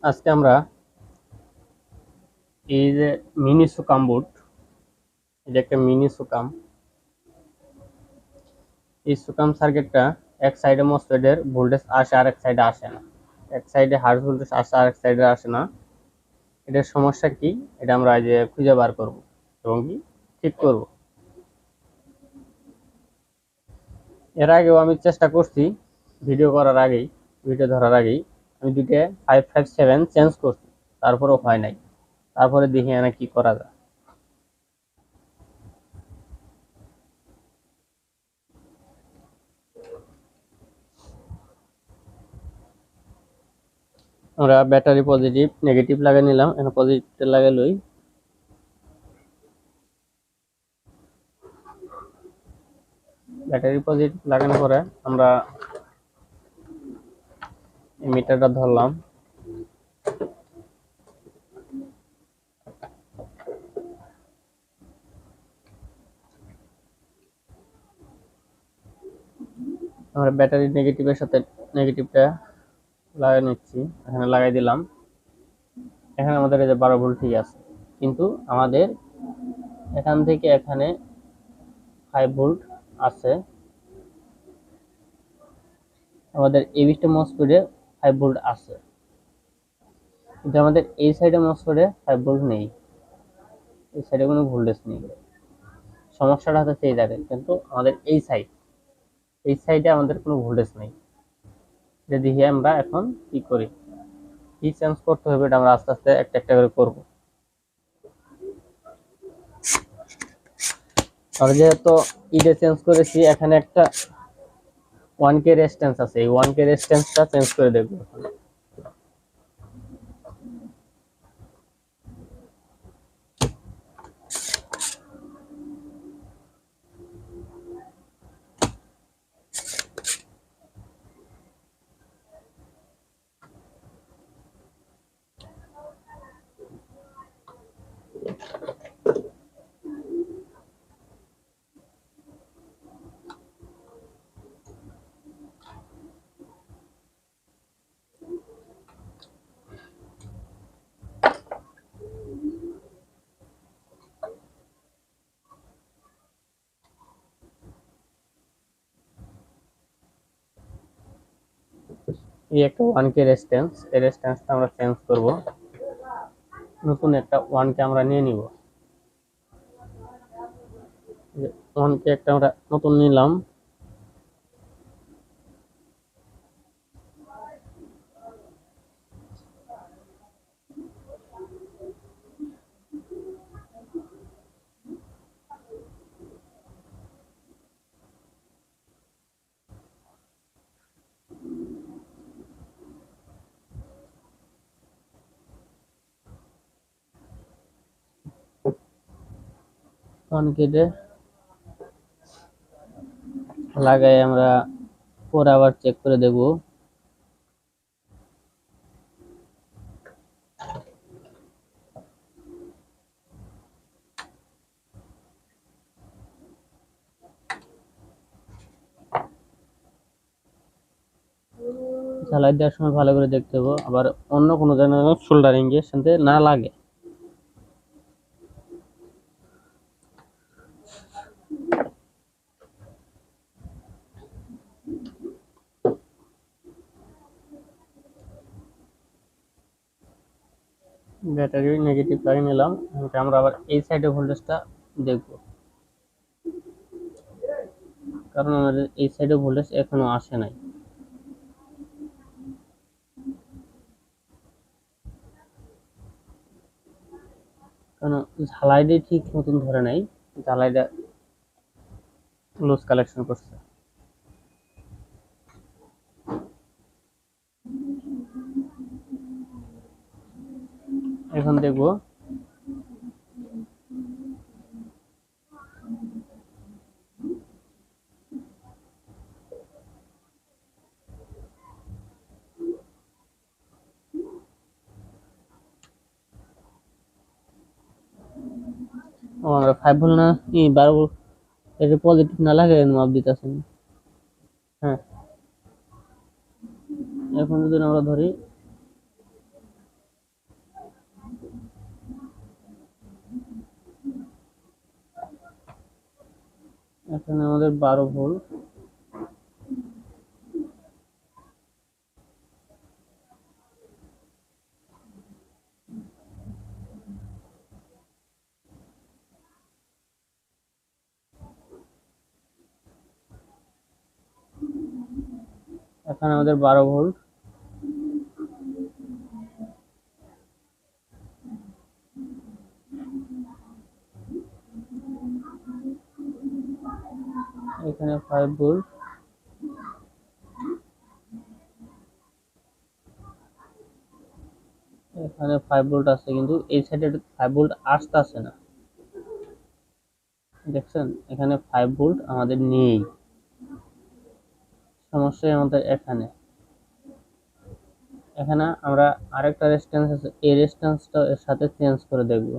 আজকে আমরা এই যে মিনি সুকাম বোর্ড, এটা একটা মিনি সুকাম। এই সুকাম সার্কিটটা এক সাইডে মসফেটের ভোল্টেজ আসে আর এক সাইডে আসে না, এক সাইডে হার্জ ভোল্টেজ আসে আর এক সাইডে আসে না। এটার সমস্যা কি, এটা আমরা আজ খুঁজে বার করব এবং কি ঠিক করব। এর আগেও আমি চেষ্টা করছি, ভিডিও করার আগেই, ভিডিও ধরার আগেই আমি দুটো 557 চেঞ্জ করছি, তারপরেও হয় নাই। তারপরে দেখি না কি করা যায়। আমরা ব্যাটারি পজিটিভ নেগেটিভ লাগাই নিলাম, এখন পজিটিভটা লাগাই লই। ব্যাটারি পজিটিভ লাগানোর পরে আমরা মিটারটা ধরলাম। আমরা ব্যাটারি নেগেটিভের সাথে নেগেটিভটা লাগাই নিচ্ছি, এখানে লাগাই দিলাম। এখানে আমাদের এই যে 12 ভোল্ট ঠিক আছে, কিন্তু আমাদের এখান থেকে এখানে 5 ভোল্ট আছে। আমাদের এই বিশটা মসফেটে 5 ভোল্ট আছে, কিন্তু আমাদের এই সাইডে মসফেটে 5 ভোল্ট নেই, এই সাইডে কোনো ভোল্টেজ নেই। সমস্যাটা হচ্ছে এই জায়গায়, কিন্তু আমাদের এই সাইডে আমাদের কোনো ভোল্টেজ নেই। এটা দেখি আমরা এখন কি করি, কি চেঞ্জ করতে হবে, এটা আমরা আস্তে আস্তে একটা একটা করে করবো। আর যেহেতু ইডে চেঞ্জ করেছি, এখানে একটা 1K রেজিস্ট্যান্স আছে, এই 1K রেজিস্ট্যান্সটা চেঞ্জ করে দেখবো। 1K রেজিস্ট্যান্স, এই রেজিস্ট্যান্সটা আমরা চেঞ্জ করব। নতুন একটা 1K আমরা নিয়ে নিব। 1K একটা আমরা নতুন নিলাম। ওয়ান কেটে লাগাই আমরা পরে আবার চেক করে দেখব। ঝালাই দেওয়ার সময় ভালো করে দেখতে হবে, আবার অন্য কোনো যেন সোল্ডারিং এর সাথে না লাগে। ব্যাটারি নেগেটিভ লাগিয়ে নিলাম, আমরা আবার এই সাইডে ভোল্টেজটা দেখব, কারণ আমাদের এই সাইডে ভোল্টেজ এখনো আসে নাই। কারণ ঝালাইটাই ঠিক মতন ধরে নাই, ঝালাইটা লুজ কালেকশন করছে। এখন দেখবো আমরা 5 ভোল্ট না 12 ভোল্ট, এটা পজিটিভ না লাগে মাপ দিতেছেন। হ্যাঁ, এখন যদি আমরা ধরি এখানে আমাদের 12 ভোল্ট, এখানে আমাদের 12 ভোল্ট, এখানে 5 ভোল্ট, এখানে 5 ভোল্ট আছে, কিন্তু এই সাইডে 5 ভোল্ট আসতেছে না। দেখছেন এখানে 5 ভোল্ট আমাদের নেই, সমস্যা আমাদের এখানে। এখানে আমরা আরেকটা রেজিস্ট্যান্স আছে, এই রেজিস্ট্যান্সটা এর সাথে চেঞ্জ করে দেখব।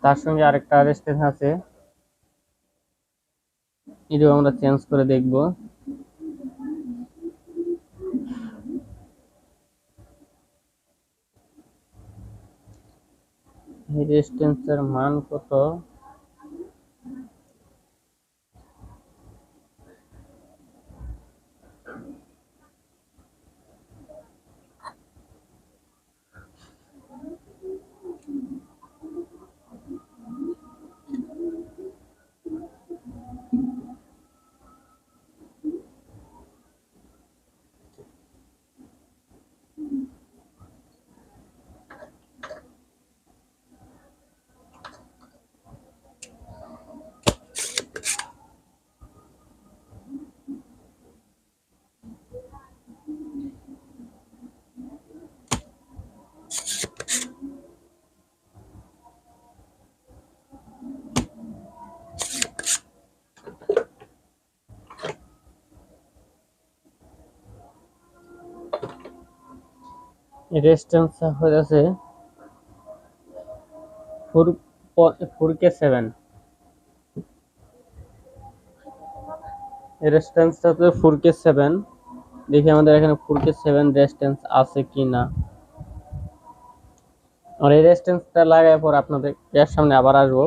তার সঙ্গে আরেকটা রেজিস্ট্যান্স আছে, এটাও আমরা চেঞ্জ করে দেখব। এই রেজিস্ট্যান্সের মান কত? রেজিস্ট্যান্স হয়ে আছে 4K7। রেজিস্ট্যান্সটা হচ্ছে 4K7। দেখি আমাদের এখানে 4K7 রেজিস্ট্যান্স আছে কিনা। আর এই রেজিস্ট্যান্সটা লাগার পর আপনাদের এর সামনে আবার আসবো।